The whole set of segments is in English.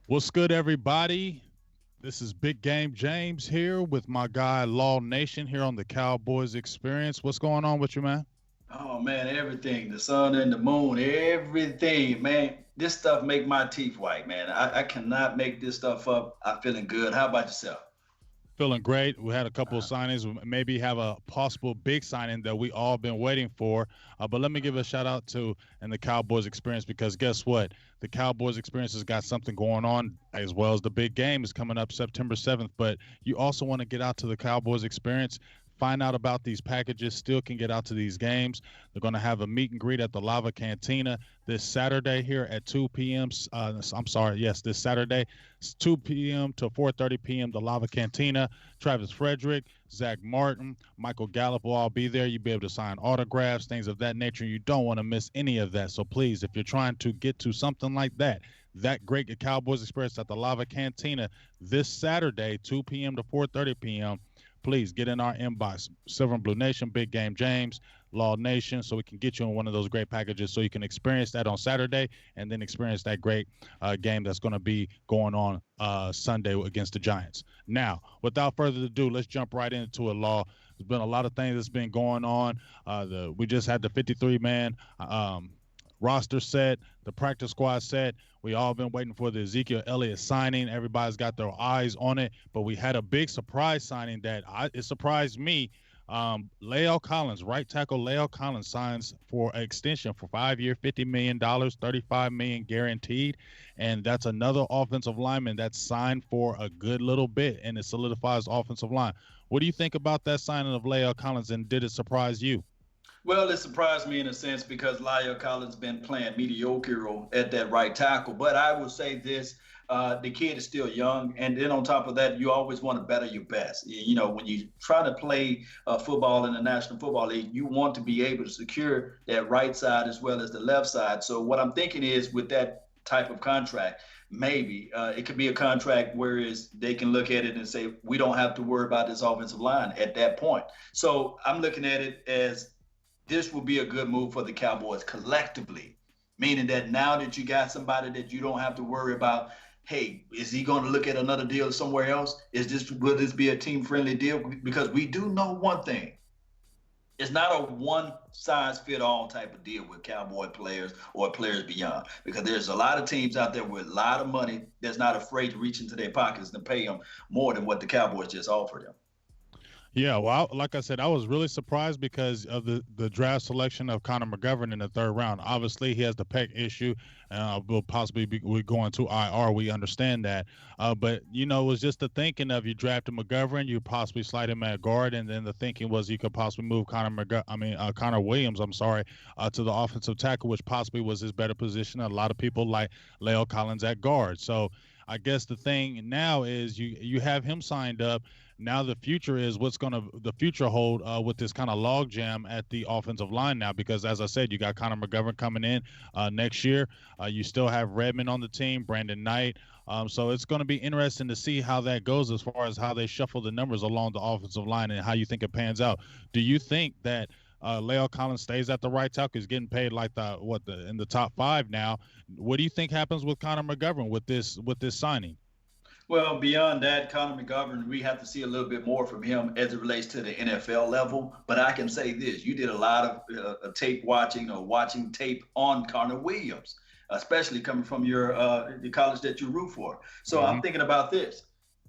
What's good, everybody? This is Big Game James here with my guy Law Nation here on the Cowboys Experience. What's going on with you, man? Oh man, everything, the sun and the moon, everything, man. This stuff make my teeth white, man. I cannot make this stuff up. I'm feeling good. How about yourself? Feeling great. We had a couple of Uh, signings. We maybe have a possible big signing that we all been waiting for. But let me give a shout out to and the Cowboys Experience because guess what? The Cowboys Experience has got something going on as well as the big game is coming up September 7th. But you also want to get out to the Cowboys Experience. Find out about these packages, still can get out to these games. They're going to have a meet and greet at the Lava Cantina this Saturday here at 2 p.m. I'm sorry, yes, this Saturday, it's 2 p.m. to 4:30 p.m. The Lava Cantina. Travis Frederick, Zach Martin, Michael Gallup will all be there. You'll be able to sign autographs, things of that nature. You don't want to miss any of that. So please, if you're trying to get to something like that great Cowboys Express at the Lava Cantina this Saturday, 2 p.m. to 4:30 p.m. Please get in our inbox, Silver and Blue Nation, Big Game James, Law Nation, so we can get you in one of those great packages so you can experience that on Saturday and then experience that great game that's going to be going on Sunday against the Giants. Now, without further ado, let's jump right into it, Law. There's been a lot of things that's been going on. We just had the 53-man roster set, the practice squad set. We all been waiting for the Ezekiel Elliott signing. Everybody's got their eyes on it, but we had a big surprise signing it surprised me. Lael Collins, right tackle Lael Collins signs for an extension for 5 year, $50 million, $35 million guaranteed, and that's another offensive lineman that's signed for a good little bit, and it solidifies offensive line. What do you think about that signing of Lael Collins, and did it surprise you? Well, it surprised me in a sense because Lyle Collins been playing mediocre at that right tackle. But I will say this: the kid is still young, and then on top of that, you always want to better your best. You know, when you try to play football in the National Football League, you want to be able to secure that right side as well as the left side. So what I'm thinking is with that type of contract, maybe it could be a contract whereas they can look at it and say we don't have to worry about this offensive line at that point. So I'm looking at it as this will be a good move for the Cowboys collectively, meaning that now that you got somebody that you don't have to worry about, hey, is he going to look at another deal somewhere else? Will this be a team friendly deal? Because we do know one thing. It's not a one size fit all type of deal with Cowboy players or players beyond, because there's a lot of teams out there with a lot of money that's not afraid to reach into their pockets and pay them more than what the Cowboys just offered them. Yeah, well, like I said, I was really surprised because of the draft selection of Connor McGovern in the third round. Obviously, he has the pec issue, will possibly be we going to IR. We understand that, but it was just the thinking of you drafted McGovern, you possibly slide him at guard, and then the thinking was you could possibly move Connor Williams. I'm sorry, to the offensive tackle, which possibly was his better position. A lot of people like Leo Collins at guard, so. I guess the thing now is you have him signed up. Now the future is what's going to the future hold with this kind of log jam at the offensive line now, because as I said, you got Connor McGovern coming in next year. You still have Redmond on the team, Brandon Knight. So it's going to be interesting to see how that goes as far as how they shuffle the numbers along the offensive line and how you think it pans out. Do you think that Leo Collins stays at the right tackle? He's getting paid like in the top five now. What do you think happens with Connor McGovern with this signing? Well, beyond that, Connor McGovern, we have to see a little bit more from him as it relates to the NFL level. But I can say this: you did a lot of tape watching or watching tape on Connor Williams, especially coming from the college that you root for. So Mm-hmm. I'm thinking about this: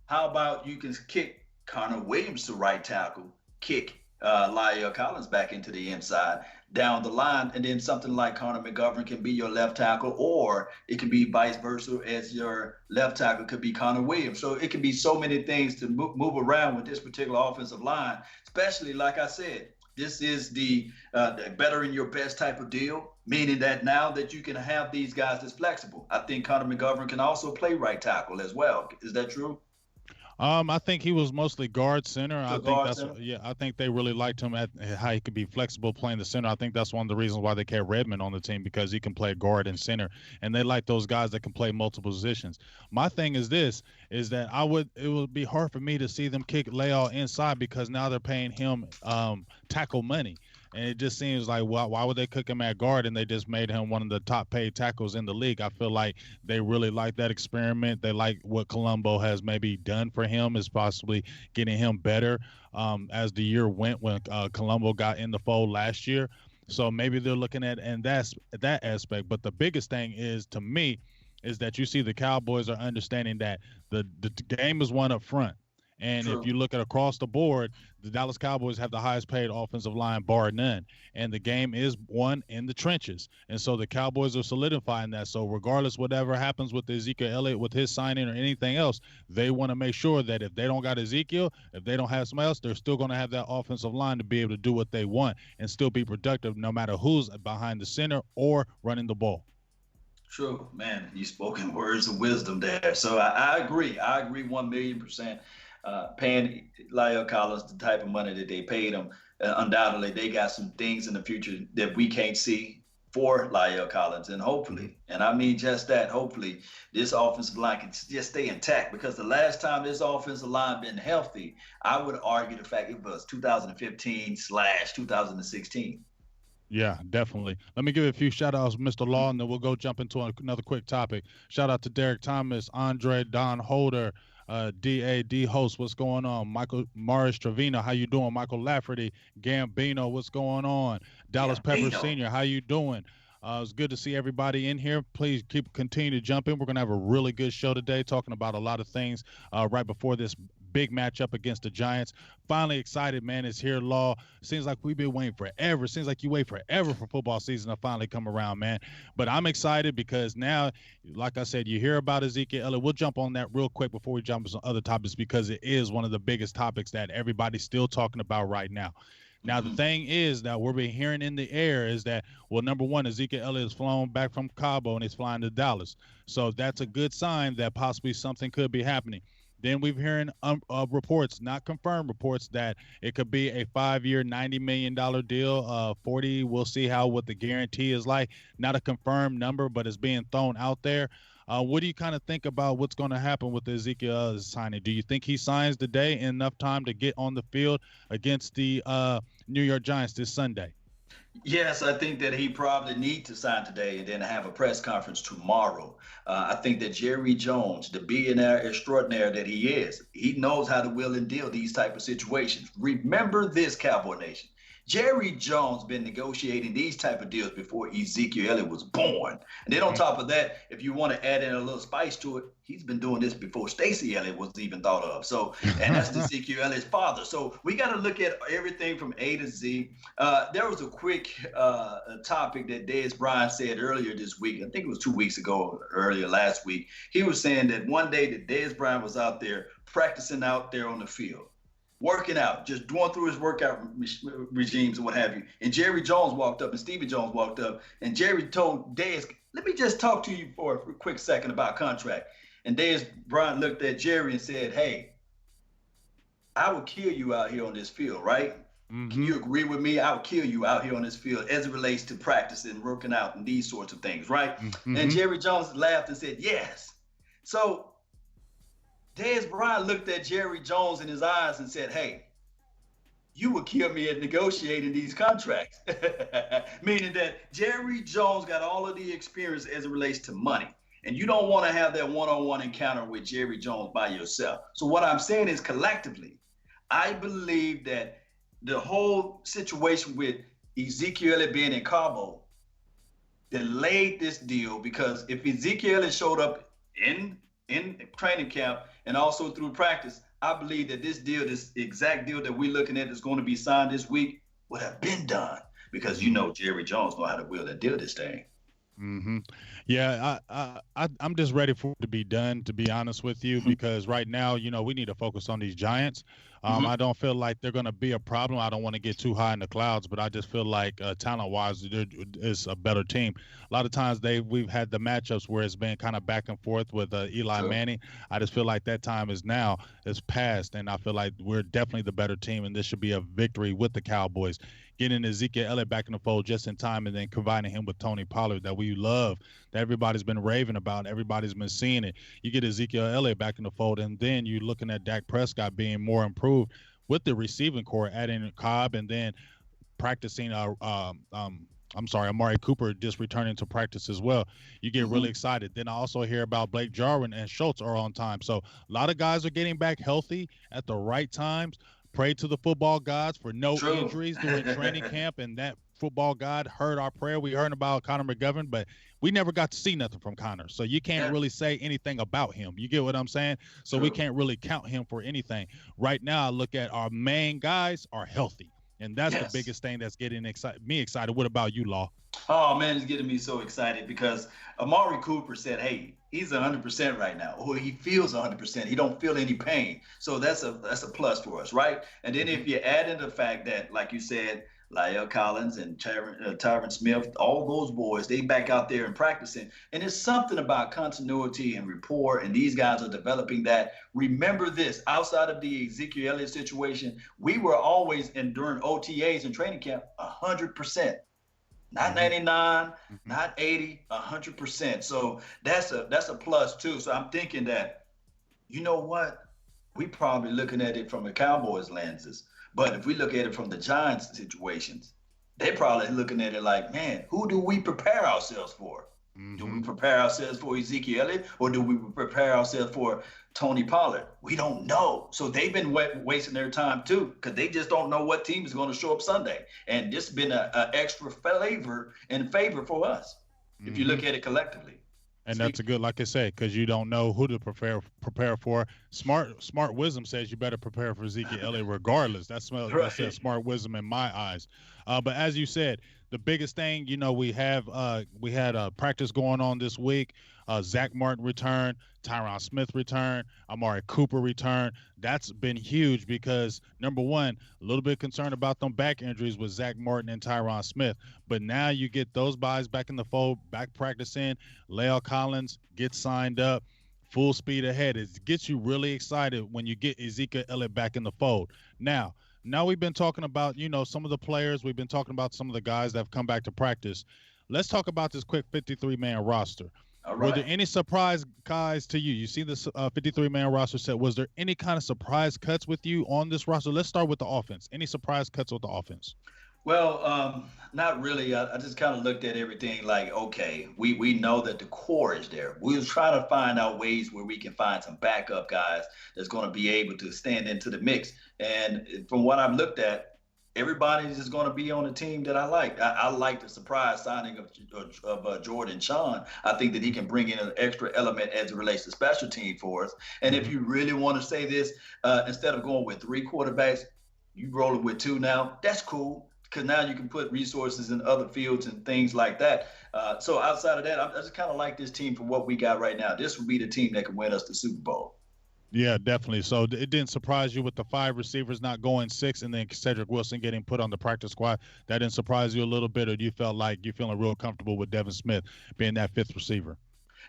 how about you can kick Connor Williams to right tackle, kick Lyle Collins back into the inside down the line, and then something like Connor McGovern can be your left tackle, or it can be vice versa, as your left tackle could be Connor Williams. So it can be so many things to move around with this particular offensive line, especially like I said. This is the better in your best type of deal, meaning that now that you can have these guys that's flexible. I think Connor McGovern can also play right tackle as well. Is that true? I think he was mostly guard center. So I think guard that's center. yeah. I think they really liked him at how he could be flexible playing the center. I think that's one of the reasons why they kept Redmond on the team, because he can play guard and center, and they like those guys that can play multiple positions. My thing is this: is that it would be hard for me to see them kick Leal inside because now they're paying him tackle money. And it just seems like, why would they cook him at guard and they just made him one of the top paid tackles in the league? I feel like they really like that experiment. They like what Colombo has maybe done for him, is possibly getting him better as the year went when Colombo got in the fold last year. So maybe they're looking at and that's that aspect. But the biggest thing is, to me, is that you see the Cowboys are understanding that the game is won up front. And if True. you look at across the board, the Dallas Cowboys have the highest paid offensive line, bar none. And the game is won in the trenches. And so the Cowboys are solidifying that. So regardless whatever happens with Ezekiel Elliott, with his signing or anything else, they want to make sure that if they don't got Ezekiel, if they don't have somebody else, they're still going to have that offensive line to be able to do what they want and still be productive no matter who's behind the center or running the ball. True, man. You spoken words of wisdom there. So I agree. I agree 1,000,000%. Paying Lyle Collins the type of money that they paid him, undoubtedly they got some things in the future that we can't see for Lyle Collins, and hopefully, and I mean just that, hopefully this offensive line can just stay intact, because the last time this offensive line been healthy, I would argue the fact it was 2015/2016. Yeah, definitely. Let me give a few shout outs, Mr. Law, and then we'll go jump into another quick topic. Shout out to Derek Thomas, Andre, Don Holder, DAD host, what's going on? Michael Morris Trevino, how you doing? Michael Lafferty, Gambino, what's going on? Dallas Pepper Sr., how you doing? It's good to see everybody in here. Please continue to jump in. We're going to have a really good show today, talking about a lot of things right before this big matchup against the Giants. Finally excited, man. It's here, Law. Seems like we've been waiting forever. Seems like you wait forever for football season to finally come around, man. But I'm excited because now, like I said, you hear about Ezekiel Elliott. We'll jump on that real quick before we jump on some other topics, because it is one of the biggest topics that everybody's still talking about right now. Now, the thing is that we're been hearing in the air is that, well, number one, Ezekiel Elliott is flown back from Cabo and he's flying to Dallas. So that's a good sign that possibly something could be happening. Then we've hearing reports, not confirmed reports, that it could be a 5-year, $90 million deal. 40, we'll see what the guarantee is like. Not a confirmed number, but it's being thrown out there. What do you kind of think about what's going to happen with the Ezekiel signing? Do you think he signs today in enough time to get on the field against the New York Giants this Sunday? Yes, I think that he probably need to sign today and then have a press conference tomorrow. I think that Jerry Jones, the billionaire extraordinaire that he is, he knows how to will and deal these type of situations. Remember this, Cowboy Nation. Jerry Jones been negotiating these type of deals before Ezekiel Elliott was born. And then on top of that, if you want to add in a little spice to it, he's been doing this before Stacey Elliott was even thought of. So, and that's Ezekiel Elliott's father. So we got to look at everything from A to Z. There was a quick topic that Dez Bryant said earlier this week. I think it was 2 weeks ago, earlier last week. He was saying that one day that Dez Bryant was out there practicing out there on the field, working out, just going through his workout regimes and what have you. And Jerry Jones walked up, and Stevie Jones walked up, and Jerry told Dez, let me just talk to you for a quick second about contract. And Dez Bryant looked at Jerry and said, hey, I would kill you out here on this field, right? Mm-hmm. Can you agree with me? I would kill you out here on this field as it relates to practicing, working out, and these sorts of things, right? Mm-hmm. And Jerry Jones laughed and said, yes. So Dez Bryant looked at Jerry Jones in his eyes and said, hey, you would kill me at negotiating these contracts. Meaning that Jerry Jones got all of the experience as it relates to money. And you don't want to have that one-on-one encounter with Jerry Jones by yourself. So what I'm saying is, collectively, I believe that the whole situation with Ezekiel being in Cabo delayed this deal, because if Ezekiel showed up in training camp and also through practice, I believe that this deal, this exact deal that we're looking at is going to be signed this week, would have been done, because Jerry Jones know how to will and deal this thing. Mm-hmm. Yeah, I'm just ready for it to be done, to be honest with you, because right now, we need to focus on these Giants. I don't feel like they're going to be a problem. I don't want to get too high in the clouds, but I just feel like talent-wise, it's a better team. A lot of times we've had the matchups where it's been kind of back and forth with Eli Manning. I just feel like that time is now. It's past, and I feel like we're definitely the better team, and this should be a victory with the Cowboys. Getting Ezekiel Elliott back in the fold just in time, and then combining him with Tony Pollard that we love, that everybody's been raving about, everybody's been seeing it. You get Ezekiel Elliott back in the fold, and then you're looking at Dak Prescott being more improved with the receiving core, adding Cobb, and then practicing. I'm sorry, Amari Cooper just returning to practice as well. You get Mm-hmm. really excited. Then I also hear about Blake Jarwin and Schultz are on time. So a lot of guys are getting back healthy at the right times. Pray to the football gods for no True. injuries during training camp, and that football god heard our prayer. We heard about Connor McGovern, but we never got to see nothing from Connor. So you can't Yeah. really say anything about him. You get what I'm saying? So we True. can't really count him for anything. Right now, I look at our main guys are healthy. And that's the Yes. biggest thing that's getting me excited. What about you, Law? Oh man, it's getting me so excited because Amari Cooper said, "Hey, he's 100% right now, or he feels 100%. He don't feel any pain, so that's a plus for us, right?" And then Mm-hmm. if you add in the fact that, like you said, Lyle Collins and Tyron Smith, all those boys, they back out there and practicing, and it's something about continuity and rapport, and these guys are developing that. Remember this: outside of the Ezekiel Elliott situation, we were always in during OTAs and training camp 100%. Not Mm-hmm. 99, Mm-hmm. not 80, 100%. So that's a plus too. So I'm thinking that, you know what? We probably looking at it from the Cowboys lenses. But if we look at it from the Giants situations, they probably looking at it like, man, who do we prepare ourselves for? Do Mm-hmm. we prepare ourselves for Ezekiel Elliott or do we prepare ourselves for Tony Pollard? We don't know. So they've been wasting their time too because they just don't know what team is going to show up Sunday. And this has been an extra favor for us if you Mm-hmm. look at it collectively. And Speak. that's a good, like I said, because you don't know who to prepare for. Smart wisdom says you better prepare for Ezekiel Elliott regardless. That's Right. smart wisdom in my eyes. But as you said, the biggest thing, we had practice going on this week. Zach Martin returned, Tyron Smith returned, Amari Cooper returned. That's been huge because number one, a little bit concerned about them back injuries with Zach Martin and Tyron Smith. But now you get those guys back in the fold, back practicing. La'el Collins gets signed up, full speed ahead. It gets you really excited when you get Ezekiel Elliott back in the fold. Now we've been talking about, some of the players. We've been talking about some of the guys that have come back to practice. Let's talk about this quick 53-man roster. All Were there right. any surprise guys to you? You see this 53-man roster set. Was there any kind of surprise cuts with you on this roster? Let's start with the offense. Any surprise cuts with the offense? Well, not really. I just kind of looked at everything like, okay, we know that the core is there. We was trying to find out ways where we can find some backup guys that's going to be able to stand into the mix. And from what I've looked at, everybody's just going to be on the team that I like. I like the surprise signing of Jordan Sean. I think that he can bring in an extra element as it relates to special team for us. And if Mm-hmm. you really want to say this, instead of going with three quarterbacks, you rolling with two now. That's cool because now you can put resources in other fields and things like that. So outside of that, I just kind of like this team for what we got right now. This would be the team that can win us the Super Bowl. Yeah, definitely. So it didn't surprise you with the five receivers not going six and then Cedric Wilson getting put on the practice squad. That didn't surprise you a little bit, or do you felt like you're feeling real comfortable with Devin Smith being that fifth receiver?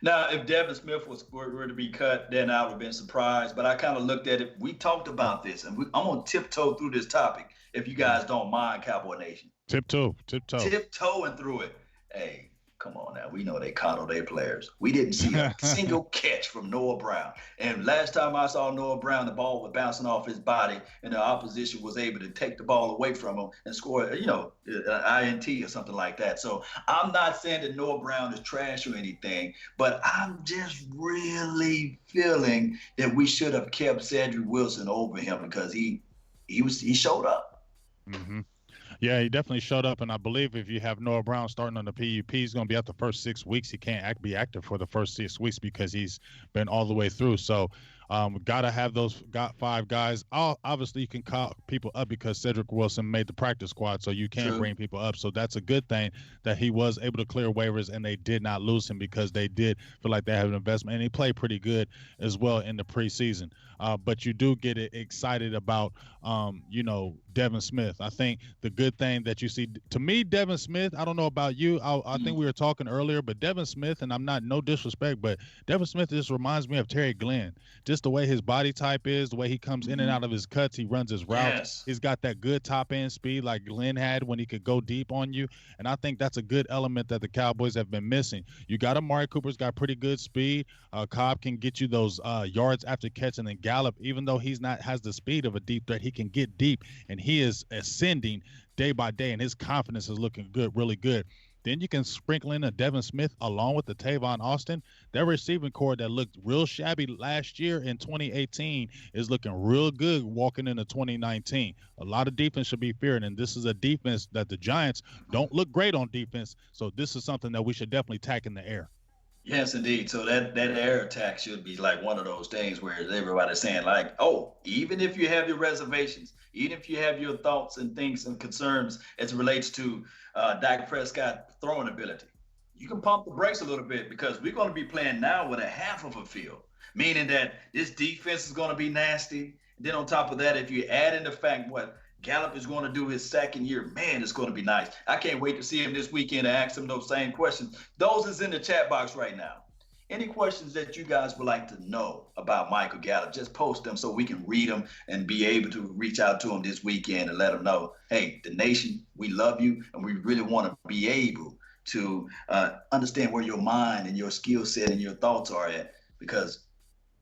Now, if Devin Smith were to be cut, then I would have been surprised. But I kind of looked at it. We talked about this, and I'm going to tiptoe through this topic if you guys don't mind, Cowboy Nation. Tiptoe. Tiptoeing through it. Hey, come on now. We know they coddle their players. We didn't see a single catch from Noah Brown. And last time I saw Noah Brown, the ball was bouncing off his body, and the opposition was able to take the ball away from him and score, an INT or something like that. So I'm not saying that Noah Brown is trash or anything, but I'm just really feeling that we should have kept Cedric Wilson over him because he showed up. Mm-hmm. Yeah, he definitely showed up, and I believe if you have Noah Brown starting on the PUP, he's going to be out the first 6 weeks. He can't be active for the first 6 weeks because he's been all the way through. So, got to have those five guys. Obviously, you can call people up because Cedric Wilson made the practice squad, so you can True. bring people up. So that's a good thing that he was able to clear waivers and they did not lose him because they did feel like they had an investment, and he played pretty good as well in the preseason. But you do get excited about, Devin Smith. I think the good thing that you see, to me, Devin Smith, I don't know about you. I think we were talking earlier, but Devin Smith, and I'm not, no disrespect, but Devin Smith just reminds me of Terry Glenn. Just the way his body type is, the way he comes in and out of his cuts, he runs his routes. Yes. He's got that good top end speed like Glenn had when he could go deep on you. And I think that's a good element that the Cowboys have been missing. You got Amari Cooper's got pretty good speed. Cobb can get you those yards after catch and then Gallup, even though he's not has the speed of a deep threat, he can get deep, and he is ascending day by day, and his confidence is looking good, really good. Then you can sprinkle in a Devin Smith along with the Tavon Austin. Their receiving core that looked real shabby last year in 2018 is looking real good walking into 2019. A lot of defense should be feared, and this is a defense that the Giants don't look great on defense. So this is something that we should definitely tack in the air. Yes, indeed. So that air attack should be like one of those things where everybody's saying like, oh, even if you have your reservations, even if you have your thoughts and things and concerns as it relates to Dak Prescott throwing ability, you can pump the brakes a little bit because we're going to be playing now with a half of a field, meaning that this defense is going to be nasty. And then on top of that, if you add in the fact what Gallup is going to do his second year, man, it's going to be nice. I can't wait to see him this weekend and ask him those same questions. Those is in the chat box right now. Any questions that you guys would like to know about Michael Gallup, just post them so we can read them and be able to reach out to him this weekend and let him know, hey, the nation, we love you, and we really want to be able to understand where your mind and your skill set and your thoughts are at, because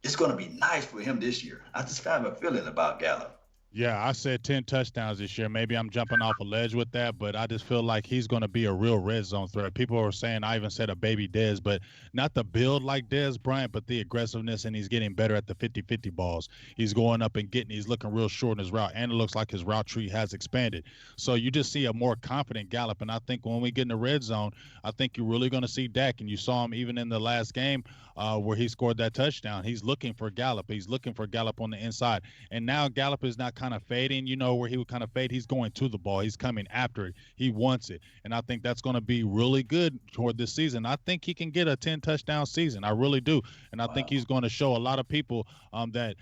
it's going to be nice for him this year. I just have a feeling about Gallup. Yeah, I said 10 touchdowns this year. Maybe I'm jumping off a ledge with that, but I just feel like he's going to be a real red zone threat. People are saying, I even said a baby Dez, but not the build like Dez Bryant, but the aggressiveness, and he's getting better at the 50-50 balls. He's going up and he's looking real short in his route, and it looks like his route tree has expanded. So you just see a more confident Gallup, and I think when we get in the red zone, I think you're really going to see Dak, and you saw him even in the last game where he scored that touchdown. He's looking for Gallup. He's looking for Gallup on the inside, and now Gallup is not kind of fading, where he would kind of fade. He's going to the ball. He's coming after it. He wants it. And I think that's going to be really good toward this season. I think he can get a 10-touchdown season. I really do. And I think he's going to show a lot of people that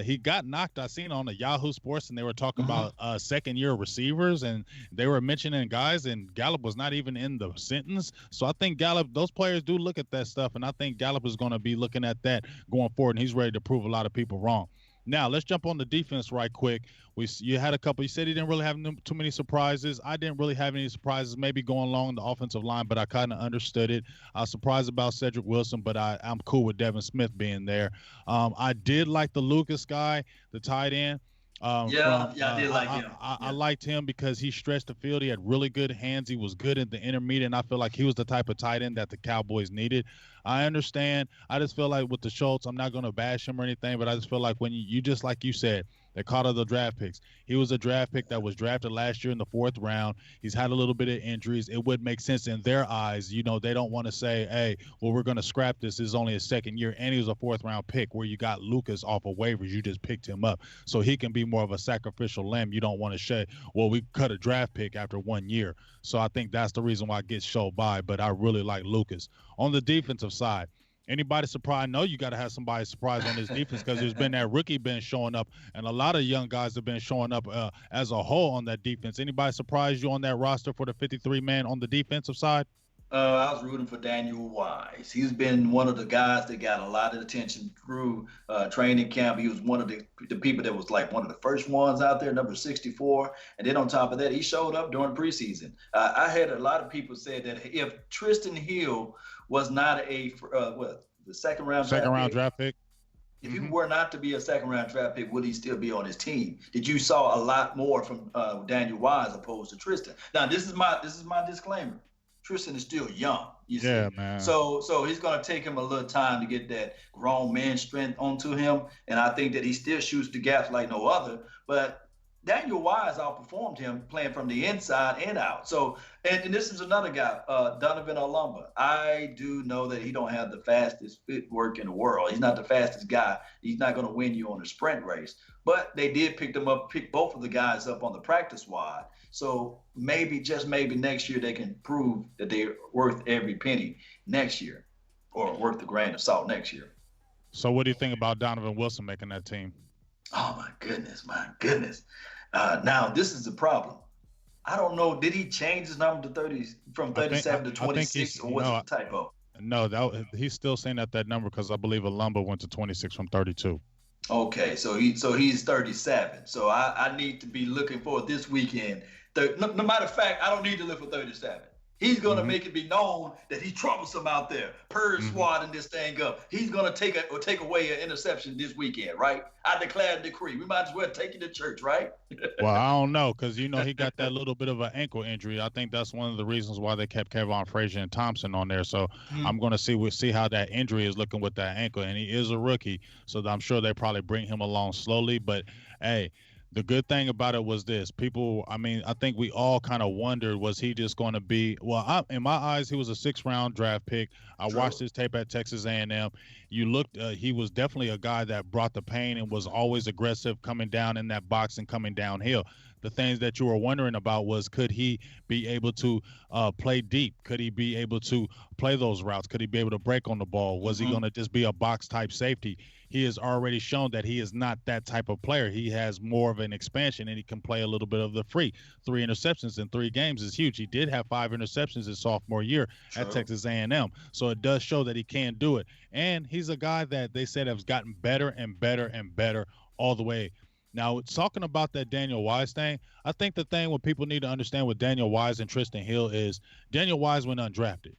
he got knocked. I seen on the Yahoo Sports, and they were talking about second-year receivers, and they were mentioning guys, and Gallup was not even in the sentence. So I think Gallup, those players do look at that stuff, and I think Gallup is going to be looking at that going forward, and he's ready to prove a lot of people wrong. Now, let's jump on the defense right quick. You had a couple. You said he didn't really have too many surprises. I didn't really have any surprises, maybe going along the offensive line, but I kind of understood it. I was surprised about Cedric Wilson, but I'm cool with Devin Smith being there. I did like the Lucas guy, the tight end. I did like him. I liked him because he stretched the field. He had really good hands. He was good in the intermediate, and I feel like he was the type of tight end that the Cowboys needed. I understand. I just feel like with the Schultz, I'm not going to bash him or anything, but I just feel like when you just like you said, they caught other draft picks. He was a draft pick that was drafted last year in the 4th round. He's had a little bit of injuries. It would make sense in their eyes. They don't want to say, hey, well, we're going to scrap this. This is only his second year, and he was a 4th-round pick where you got Lucas off of waivers. You just picked him up. So he can be more of a sacrificial lamb. You don't want to say, well, we cut a draft pick after 1 year. So I think that's the reason why it gets showed by, but I really like Lucas. On the defensive side, anybody surprised? I know you got to have somebody surprised on this defense because there's been that rookie bench showing up, and a lot of young guys have been showing up as a whole on that defense. Anybody surprise you on that roster for the 53-man on the defensive side? I was rooting for Daniel Wise. He's been one of the guys that got a lot of attention through training camp. He was one of the people that was like one of the first ones out there, number 64. And then on top of that, he showed up during preseason. I had a lot of people say that if Tristan Hill was not the second-round draft pick. If he were not to be a second-round draft pick, would he still be on his team? Did you saw a lot more from Daniel Wise opposed to Tristan? Now, this is my disclaimer. Tristan is still young. You see? Yeah, man. So he's going to take him a little time to get that grown man strength onto him, and I think that he still shoots the gaps like no other. But Daniel Wise outperformed him playing from the inside and out. So, and this is another guy, Donovan Olumba. I do know that he don't have the fastest footwork in the world. He's not the fastest guy. He's not going to win you on a sprint race. But they did pick both of the guys up on the practice squad. So maybe, just maybe next year they can prove that they're worth every penny next year, or worth the grain of salt next year. So what do you think about Donovan Wilson making that team? Oh, my goodness. Now, this is the problem. I don't know. Did he change his number to 30 from 37 to 26, or was it a typo? No, he's still saying that number because I believe Olumba went to 26 from 32. Okay, so he's 37. So I need to be looking for this weekend. No matter of fact, I don't need to look for 37. He's going to Mm-hmm. make it be known that he's troublesome out there, purge Mm-hmm. swatting this thing up. He's going to take away an interception this weekend, right? I declare a decree. We might as well take you to church, right? Well, I don't know because he got that little bit of an ankle injury. I think that's one of the reasons why they kept Kevon Frazier and Thompson on there. So I'm going to see how that injury is looking with that ankle, and he is a rookie, so I'm sure they probably bring him along slowly. But hey, the good thing about it was this: people. I mean, I think we all kind of wondered, was he just going to be? Well, in my eyes, he was a sixth-round draft pick. I watched True. his tape at Texas A&M. You looked, he was definitely a guy that brought the pain and was always aggressive coming down in that box and coming downhill. The things that you were wondering about was, could he be able to play deep? Could he be able to play those routes? Could he be able to break on the ball? Was he Mm-hmm. going to just be a box type safety? He has already shown that he is not that type of player. He has more of an expansion, and he can play a little bit of the free. 3 interceptions in 3 games is huge. He did have 5 interceptions his sophomore year at True. Texas A&M, so it does show that he can do it. And he's a guy that they said has gotten better and better and better all the way. Now, talking about that Daniel Wise thing, I think the thing what people need to understand with Daniel Wise and Tristan Hill is Daniel Wise went undrafted.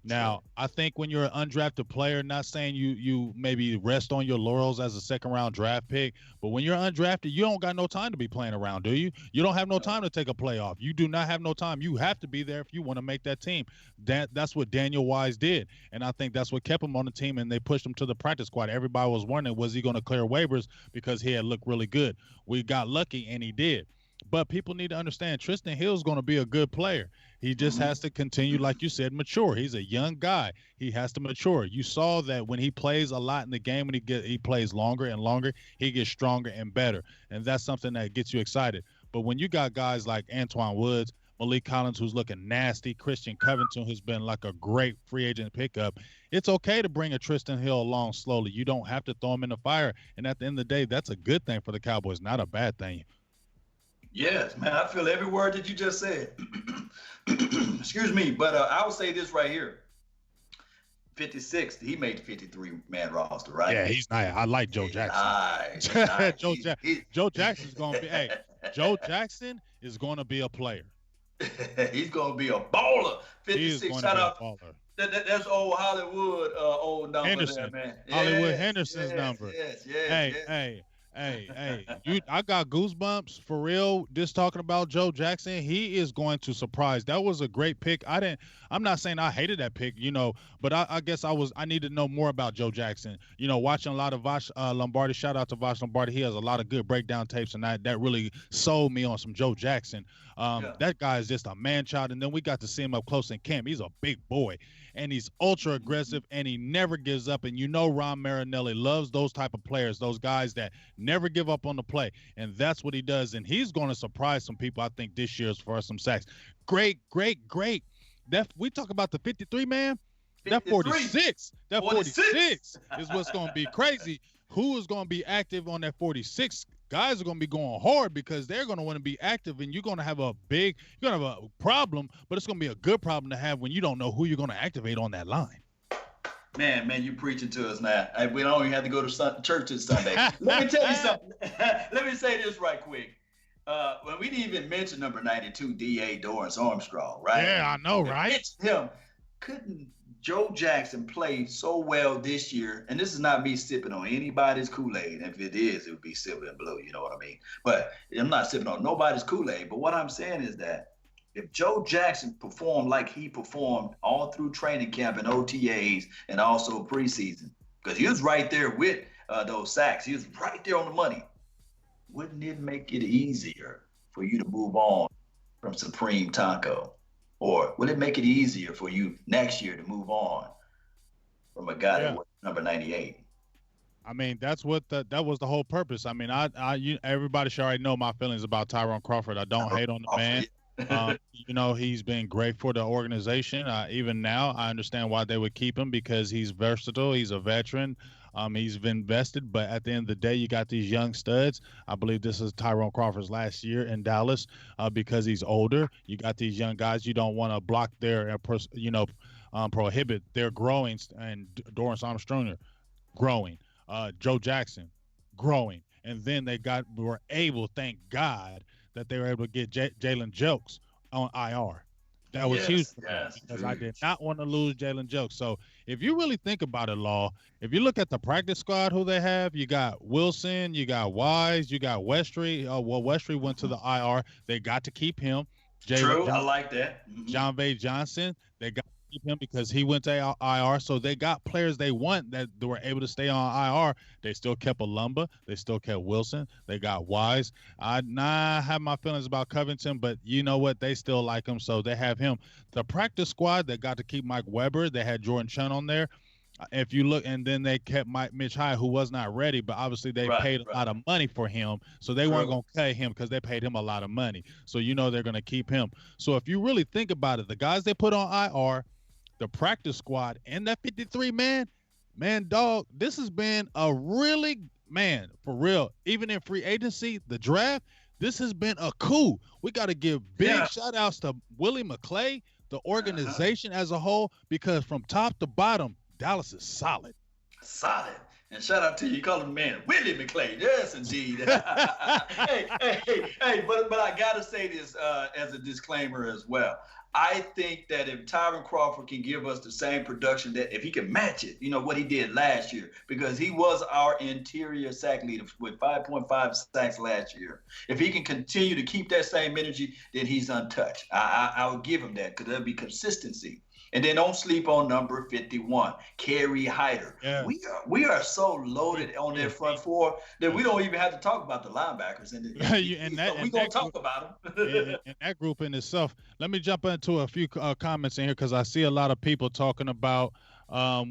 True. Now, I think when you're an undrafted player, not saying you maybe rest on your laurels as a second round draft pick, but when you're undrafted, you don't got no time to be playing around, do you? You don't have no time to take a playoff. You do not have no time. You have to be there if you want to make that team. That's what Daniel Wise did, and I think that's what kept him on the team. And they pushed him to the practice squad. Everybody was wondering, was he going to clear waivers because he had looked really good. We got lucky, and he did. But people need to understand Tristan Hill's going to be a good player. He just Mm-hmm. has to continue, like you said, mature. He's a young guy. He has to mature. You saw that when he plays a lot in the game, when he plays longer and longer, he gets stronger and better. And that's something that gets you excited. But when you got guys like Antoine Woods, Malik Collins, who's looking nasty, Christian Covington, who's been like a great free agent pickup, it's okay to bring a Tristan Hill along slowly. You don't have to throw him in the fire. And at the end of the day, that's a good thing for the Cowboys, not a bad thing. Yes, man. I feel every word that you just said. Excuse me, but I would say this right here. 56, he made the 53-man roster, right? Yeah, he's nice. I like Joe Jackson. Nice, nice. Joe Jackson's going to be. Hey, Joe Jackson is going to be a player. He's going to be a baller. He is 56. going Shout to out. be a baller. That's old Hollywood, old number Henderson, there, man. Hollywood Yes, Henderson's yes, number. yes, yes, Hey, yes. I got goosebumps for real. Just talking about Joe Jackson, he is going to surprise. That was a great pick. I'm not saying I hated that pick, but I guess I need to know more about Joe Jackson. Watching a lot of Vash Lombardi. Shout out to Vash Lombardi. He has a lot of good breakdown tapes, and that really sold me on some Joe Jackson. Yeah. That guy is just a man child, and then we got to see him up close in camp. He's a big boy, and he's ultra aggressive, and he never gives up. And Ron Marinelli loves those type of players, those guys that never give up on the play, and that's what he does. And he's going to surprise some people, I think, this year as far as some sacks. Great. That we talk about the 53 man. That 46, 46 is what's going to be crazy. Who is going to be active on that 46? Guys are going to be going hard because they're going to want to be active, and you're going to have a problem, but it's going to be a good problem to have when you don't know who you're going to activate on that line. Man, you preaching to us now. We don't even have to go to church this Sunday. Let me tell you something. Let me say this right quick. When we didn't even mention number 92, D.A. Dorrance Armstrong, right? Yeah, I know, right? Him. Couldn't Joe Jackson play so well this year? And this is not me sipping on anybody's Kool-Aid. If it is, it would be silver and blue, you know what I mean? But I'm not sipping on nobody's Kool-Aid. But what I'm saying is that if Joe Jackson performed like he performed all through training camp and OTAs and also preseason, because he was right there with those sacks. He was right there on the money. Wouldn't it make it easier for you to move on from Supreme Taco? Or will it make it easier for you next year to move on from a guy that was number 98? I mean, that was the whole purpose. I mean, everybody should already know my feelings about Tyrone Crawford. I don't hate on the man. He's been great for the organization. Even now, I understand why they would keep him because he's versatile. He's a veteran. He's been invested, but at the end of the day, you got these young studs. I believe this is Tyrone Crawford's last year in Dallas because he's older. You got these young guys. You don't want to block their, prohibit their growing. And Dorrance Armstrong growing, Joe Jackson growing, and then were able, thank God, that they were able to get Jalen Jokes on IR. That was huge Yes, for me yes, because I did huge. not want to lose Jalen Jokes. So if you really think about it, Law, if you look at the practice squad, who they have, you got Wilson, you got Wise, you got Westry. Well, Westry went to Mhm. the IR. They got to keep him. Jalen True, I John, like that. John Vay Johnson, they got to keep him because he went to IR. So they got players they want that they were able to stay on IR. They still kept Alumba. They still kept Wilson. They got Wise. I have my feelings about Covington, but you know what? They still like him, so they have him. The practice squad, they got to keep Mike Weber. They had Jordan Chun on there. If you look, and then they kept Mitch High, who was not ready, but obviously they Right, paid a right. lot of money for him, so they weren't True. going to cut him because they paid him a lot of money. So you know they're going to keep him. So if you really think about it, the guys they put on IR, the practice squad, and that 53 man, dog, this has been a really man for real. Even in free agency, the draft, this has been a coup. We got to give big Yeah. shout outs to Willie McClay, the Uh-huh. organization as a whole, because from top to bottom, Dallas is solid. Solid. And shout out to you, call him man, Willie McClay. Yes, indeed. Hey, but I gotta say this as a disclaimer as well. I think that if Tyron Crawford can give us the same production, that if he can match it, what he did last year, because he was our interior sack leader with 5.5 sacks last year. If he can continue to keep that same energy, then he's untouched. I will give him that because there'll be consistency. And then don't sleep on number 51, Kerry Hyder. Yeah. We are so loaded on their front four that we don't even have to talk about the linebackers. And we're going to talk about them. And that group in itself. Let me jump into a few comments in here because I see a lot of people talking about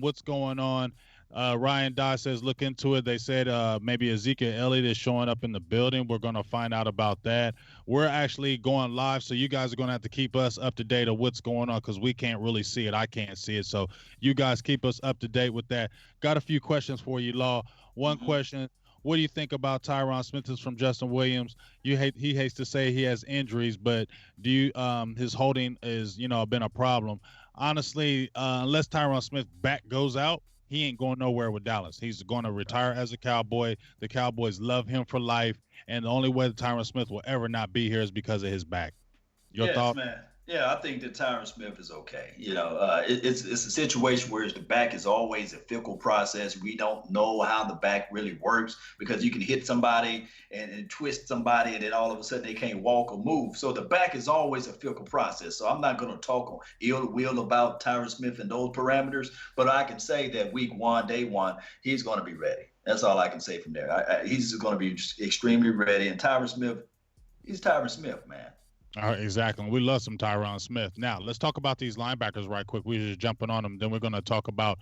what's going on. Ryan Dye says, look into it. They said maybe Ezekiel Elliott is showing up in the building. We're going to find out about that. We're actually going live, so you guys are going to have to keep us up to date on what's going on because we can't really see it. I can't see it. So you guys keep us up to date with that. Got a few questions for you, Law. One question. What do you think about Tyron Smith? Is from Justin Williams. He hates to say he has injuries, but do you his holding is been a problem. Honestly, unless Tyron Smith back goes out, he ain't going nowhere with Dallas. He's going to retire as a Cowboy. The Cowboys love him for life, and the only way that Tyron Smith will ever not be here is because of his back. Your Yes, thought? man. Yeah, I think that Tyron Smith is okay. It's a situation where the back is always a fickle process. We don't know how the back really works because you can hit somebody and twist somebody, and then all of a sudden they can't walk or move. So the back is always a fickle process. So I'm not going to talk ill will about Tyron Smith and those parameters, but I can say that week one, day one, he's going to be ready. That's all I can say from there. He's going to be extremely ready. And Tyron Smith, he's Tyron Smith, man. Exactly. We love some Tyron Smith. Now, let's talk about these linebackers right quick. We're just jumping on them. Then we're going to talk about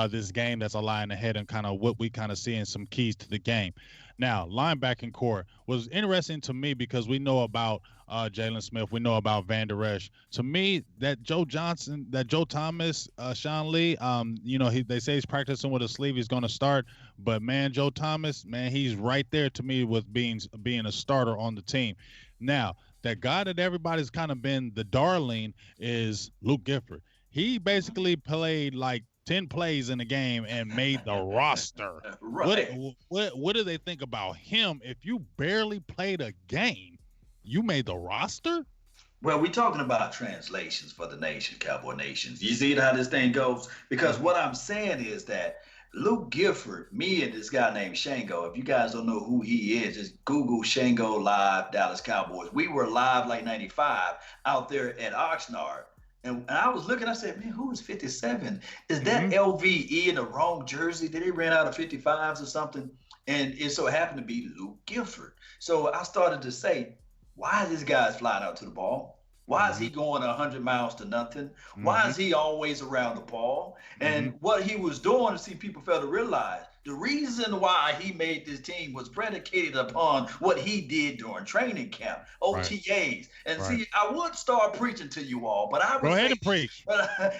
this game that's a line ahead and kind of what we kind of see and some keys to the game. Now, linebacking core was interesting to me because we know about Jalen Smith. We know about Van Der Esch. To me, that Joe Johnson, that Joe Thomas, Sean Lee, they say he's practicing with a sleeve. He's going to start. But, man, Joe Thomas, man, he's right there to me with being a starter on the team. Now, that guy that everybody's kind of been the darling is Luke Gifford. He basically played like 10 plays in the game and made the roster. Right. What do they think about him? If you barely played a game, you made the roster? Well, we're talking about translations for the nation, Cowboy Nations. You see how this thing goes? Because what I'm saying is that Luke Gifford, me and this guy named Shango, if you guys don't know who he is, just Google Shango Live Dallas Cowboys. We were live like 95 out there at Oxnard. And I was looking, I said, man, who is 57? Is that LVE in the wrong jersey? Did they ran out of 55s or something? And it so happened to be Luke Gifford. So I started to say, why is this guy flying out to the ball? Why is he going 100 miles to nothing? Why is he always around the ball? And what he was doing, people fail to realize, the reason why he made this team was predicated upon what he did during training camp, OTAs. And see, I would start preaching to you all, but I would go ahead and preach.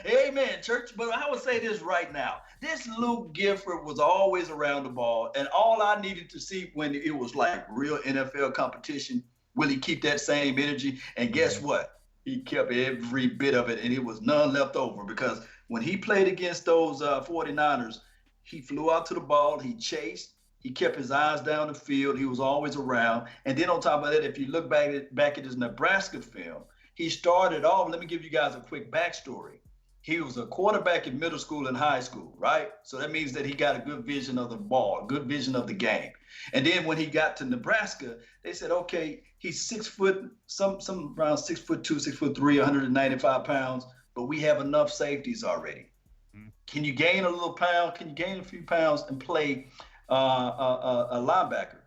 Amen, church. But I would say this right now. This Luke Gifford was always around the ball, and all I needed to see when it was like real NFL competition, will he keep that same energy? And guess what? He kept every bit of it, and it was none left over because when he played against those 49ers, he flew out to the ball, he chased, he kept his eyes down the field, he was always around. And then on top of that, if you look back at his Nebraska film, He started off, let me give you guys a quick backstory. He was a quarterback in middle school and high school, right? So that means that he got a good vision of the ball, a good vision of the game. And then when he got to Nebraska, they said, okay, he's 6 foot, some around 6'2", 6'3", 195 pounds, but we have enough safeties already. Can you gain a little pound? Can you gain a few pounds and play a linebacker?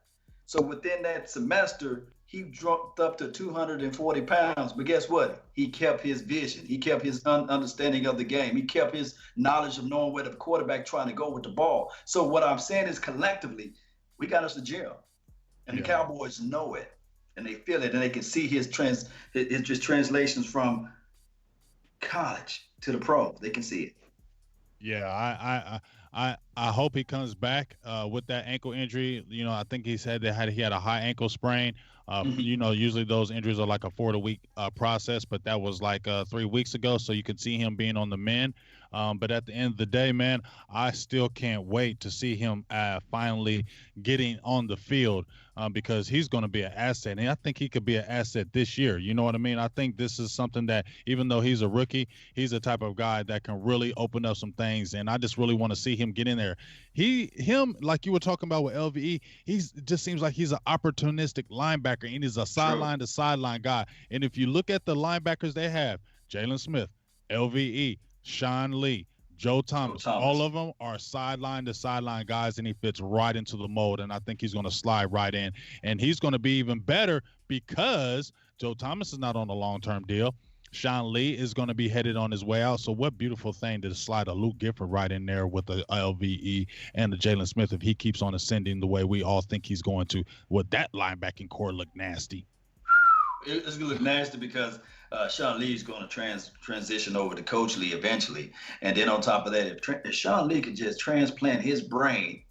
So within that semester, he dropped up to 240 pounds. But guess what? He kept his vision. He kept his understanding of the game. He kept his knowledge of knowing where the quarterback trying to go with the ball. So what I'm saying is collectively, we got us to jail. And the Cowboys know it. And they feel it. And they can see his just translations from college to the pros. They can see it. Yeah, I hope he comes back with that ankle injury. You know, I think he said that he had a high ankle sprain. You know, usually those injuries are like a 4-week process, but that was like 3 weeks ago. So you could see him being on the mend. But at the end of the day, man, I still can't wait to see him finally getting on the field because he's going to be an asset. And I think he could be an asset this year. You know what I mean? I think this is something that even though he's a rookie, he's the type of guy that can really open up some things. And I just really want to see him get in there. Him, like you were talking about with LVE, just seems like he's an opportunistic linebacker and he's a sideline to sideline guy. And if you look at the linebackers they have, Jalen Smith, LVE, Sean Lee, Joe Thomas, all of them are sideline to sideline guys, and he fits right into the mold. And I think he's going to slide right in. And he's going to be even better because Joe Thomas is not on a long-term deal. Sean Lee is going to be headed on his way out. So what beautiful thing to slide a Luke Gifford right in there with the LVE and the Jalen Smith if he keeps on ascending the way we all think he's going to. Would that linebacking core look nasty? It's going to look nasty because Sean Lee is going to transition over to Coach Lee eventually. And then on top of that, if Sean Lee could just transplant his brain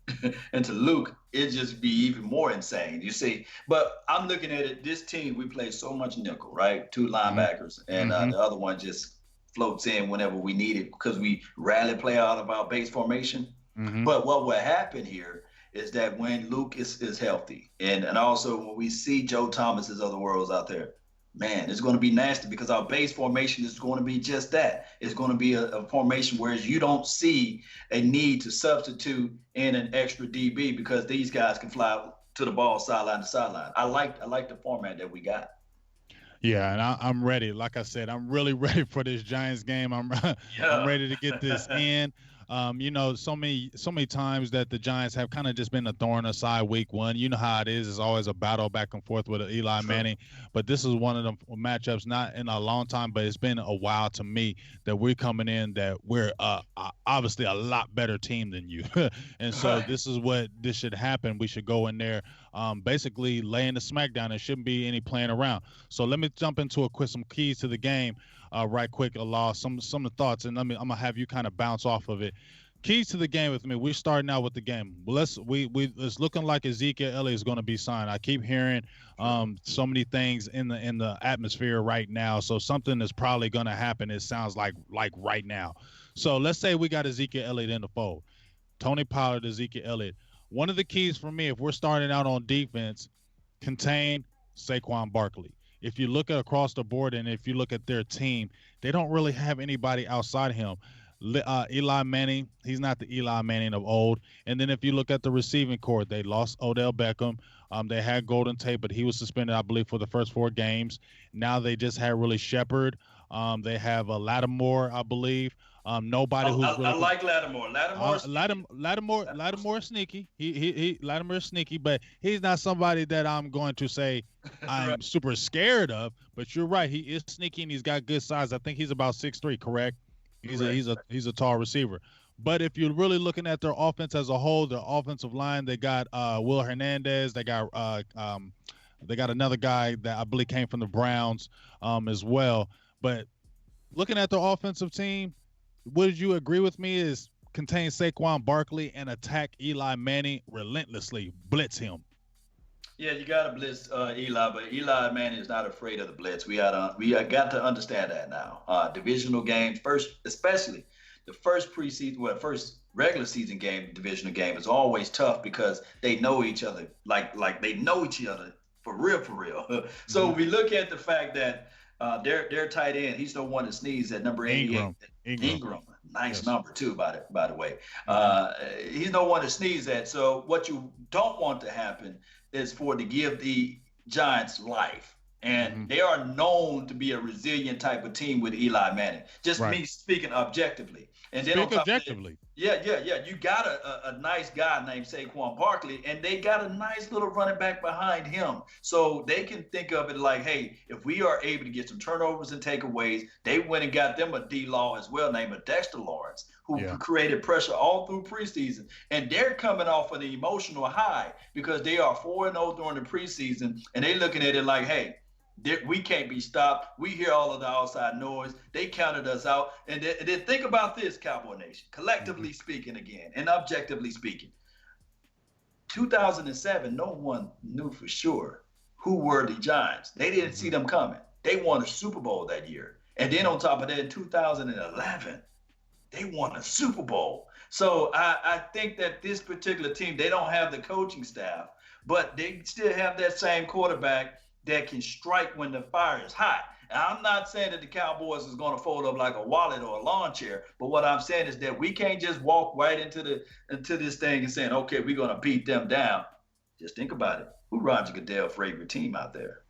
into Luke, it'd just be even more insane, you see. But I'm looking at it, this team, we play so much nickel, right? 2 linebackers, and the other one just floats in whenever we need it because we rarely play out of our base formation. But what will happen here is that when Luke is healthy, and also when we see Joe Thomas's other worlds out there, man, it's going to be nasty because our base formation is going to be just that. It's going to be a formation whereas you don't see a need to substitute in an extra DB because these guys can fly to the ball sideline to sideline. I like the format that we got. Yeah, and I'm ready. Like I said, I'm really ready for this Giants game. I'm ready to get this in. You know, so many times that the Giants have kind of just been a thorn aside week one. You know how it is. It's always a battle back and forth with Eli Manning. But this is one of the matchups, not in a long time, but it's been a while to me that we're coming in that we're obviously a lot better team than you. And so this should happen. We should go in there basically laying the smack down. There shouldn't be any playing around. So let me jump into some keys to the game. Right quick, Allah, some of the thoughts, and I'm gonna have you kind of bounce off of it. Keys to the game with me. We're starting out with the game. It's looking like Ezekiel Elliott is going to be signed. I keep hearing so many things in the atmosphere right now. So something is probably going to happen. It sounds like right now. So let's say we got Ezekiel Elliott in the fold. Tony Pollard, Ezekiel Elliott. One of the keys for me, if we're starting out on defense, contain Saquon Barkley. If you look across the board and if you look at their team, they don't really have anybody outside him. Eli Manning, he's not the Eli Manning of old. And then if you look at the receiving corps, they lost Odell Beckham. They had Golden Tate, but he was suspended, I believe, for the first 4 games. Now they just had really Shepard. They have Lattimore, I believe. Nobody who's really. I like Lattimore. Lattimore sneaky. Lattimore sneaky, but he's not somebody that I'm going to say I'm super scared of. But you're right, he is sneaky and he's got good size. I think he's about 6'3", correct? He's a tall receiver. But if you're really looking at their offense as a whole, their offensive line, they got Will Hernandez. They got another guy that I believe came from the Browns as well. But looking at the offensive team, would you agree with me is contain Saquon Barkley and attack Eli Manning relentlessly, blitz him? Yeah, you got to blitz Eli, but Eli Manning is not afraid of the blitz. We got to understand that now. Divisional games, especially the first regular season game, divisional game is always tough because they know each other, like they know each other For real, for real. So we look at the fact that their tight end, he's the one to sneeze at number 88. Ingram. Nice Yes. number too, by the way. Mhm. He's no one to sneeze at. So what you don't want to happen is for to give the Giants life. And Mhm. they are known to be a resilient type of team with Eli Manning. Just Right. me speaking objectively. And then on Speak top of that, objectively. yeah. You got a nice guy named Saquon Barkley, and they got a nice little running back behind him. So they can think of it like, hey, if we are able to get some turnovers and takeaways, they went and got them a D-Law as well, named Dexter Lawrence, who created pressure all through preseason. And they're coming off an emotional high because they are 4-0 during the preseason, and they're looking at it like, hey, we can't be stopped. We hear all of the outside noise. They counted us out. And then think about this, Cowboy Nation, collectively speaking again, and objectively speaking. 2007, no one knew for sure who were the Giants. They didn't see them coming. They won a Super Bowl that year. And then on top of that, in 2011, they won a Super Bowl. So I think that this particular team, they don't have the coaching staff, but they still have that same quarterback that can strike when the fire is hot. And I'm not saying that the Cowboys is going to fold up like a wallet or a lawn chair, but what I'm saying is that we can't just walk right into this thing and saying, okay, we're going to beat them down. Just think about it. Who Roger Goodell's favorite team out there?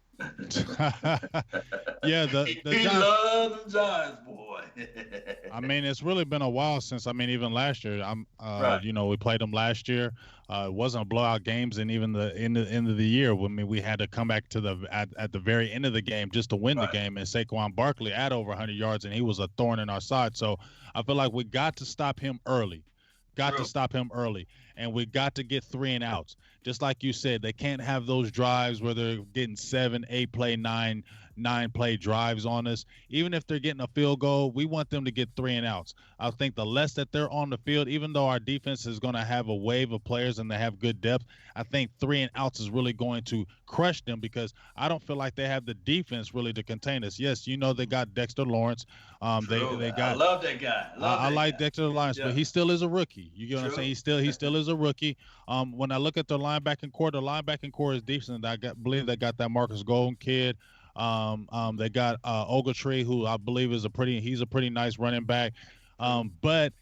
Yeah, he Giants, loves the Giants, boy. I mean, it's really been a while since. I mean, even last year, Right. we played them last year. It wasn't a blowout games, and even the end of the year, I mean, we had to come back to at the very end of the game just to win the game. And Saquon Barkley had over 100 yards, and he was a thorn in our side. So I feel like we got to stop him early. To stop him early, and we got to get 3 and outs. Just like you said, they can't have those drives where they're getting 7, 8 play, 9 play drives on us. Even if they're getting a field goal, we want them to get 3 and outs. I think the less that they're on the field, even though our defense is going to have a wave of players and they have good depth, I think 3 and outs is really going to crush them because I don't feel like they have the defense really to contain us. Yes, they got Dexter Lawrence. They got. I love that guy. I like Dexter Lawrence, but he still is a rookie. You get what I'm saying? He still is a rookie. When I look at the linebacking core is decent. Believe they got that Marcus Golden kid. They got Ogletree, who I believe he's a pretty nice running back. But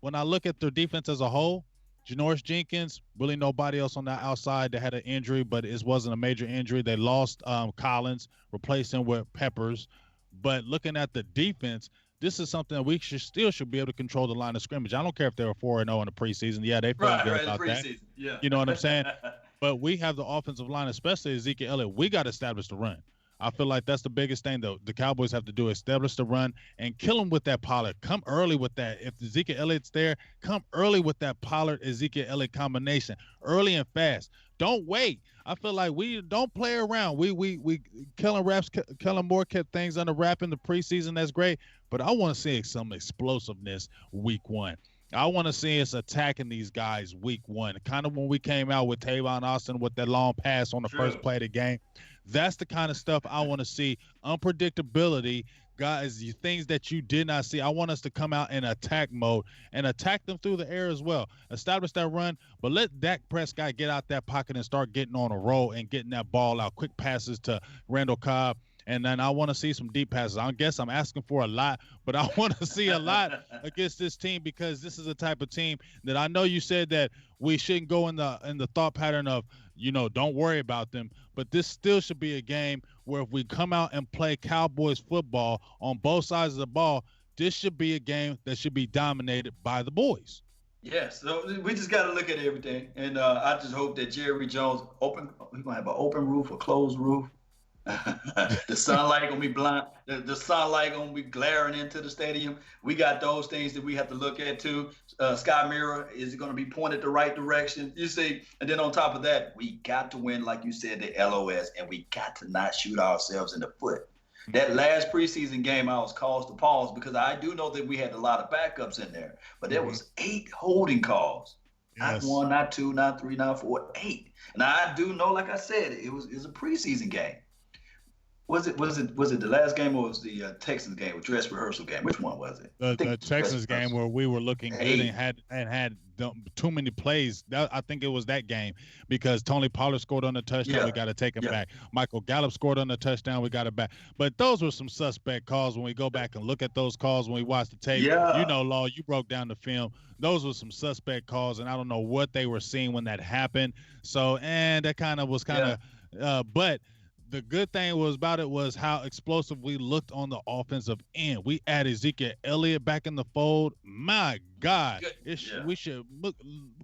when I look at their defense as a whole, Janoris Jenkins, really nobody else on that outside that had an injury, but it wasn't a major injury. They lost Collins, replaced him with Peppers. But looking at the defense, this is something that we should be able to control the line of scrimmage. I don't care if they were 4-0 in the preseason. Yeah, they felt good about that. Yeah. You know what I'm saying? But we have the offensive line, especially Ezekiel Elliott. We got to establish the run. I feel like that's the biggest thing, though. The Cowboys have to do is establish the run and kill them with that Pollard. Come early with that. If Ezekiel Elliott's there, come early with that Pollard-Ezekiel Elliott combination, early and fast. Don't wait. I feel like we don't play around. We Kellen Moore kept things under wrap in the preseason. That's great, but I want to see some explosiveness week 1. I want to see us attacking these guys week 1. Kind of when we came out with Tavon Austin with that long pass on the first play of the game. That's the kind of stuff I want to see. Unpredictability, guys, things that you did not see. I want us to come out in attack mode and attack them through the air as well. Establish that run, but let Dak Prescott get out that pocket and start getting on a roll and getting that ball out. Quick passes to Randall Cobb. And then I want to see some deep passes. I guess I'm asking for a lot, but I want to see a lot against this team because this is a type of team that I know you said that we shouldn't go in the thought pattern of, don't worry about them. But this still should be a game where if we come out and play Cowboys football on both sides of the ball, this should be a game that should be dominated by the boys. Yes, so we just got to look at everything. And I just hope that Jerry Jones we're going to have an open roof, a closed roof. The sunlight gonna be blind. The sunlight gonna be glaring into the stadium. We got those things that we have to look at too. Sky mirror, is it gonna be pointed the right direction? You see, and then on top of that, we got to win, like you said, the LOS, and we got to not shoot ourselves in the foot. That last preseason game, I was caused to pause because I do know that we had a lot of backups in there, but there was 8 holding calls. Not 1, not 2, not 3, not 4, 8. And I do know, like I said, it was a preseason game. Was it the last game or was the Texans game, or dress rehearsal game? Which one was it? I think The it was dress Texans game rehearsal. where we were looking good and Hey, had too many plays. I think it was that game because Tony Pollard scored on the touchdown. We yeah, got to take him yeah, back. Michael Gallup scored on the touchdown. We got it back. But those were some suspect calls when we go back and look at those calls when we watch the tape. You yeah, know, Law, you broke down the film. Those were some suspect calls, and I don't know what they were seeing when that happened. So, and that kind of was kind yeah. of, but the good thing was about it was how explosive we looked on the offensive end. We added Ezekiel Elliott back in the fold. My God, Good. Yeah. we should look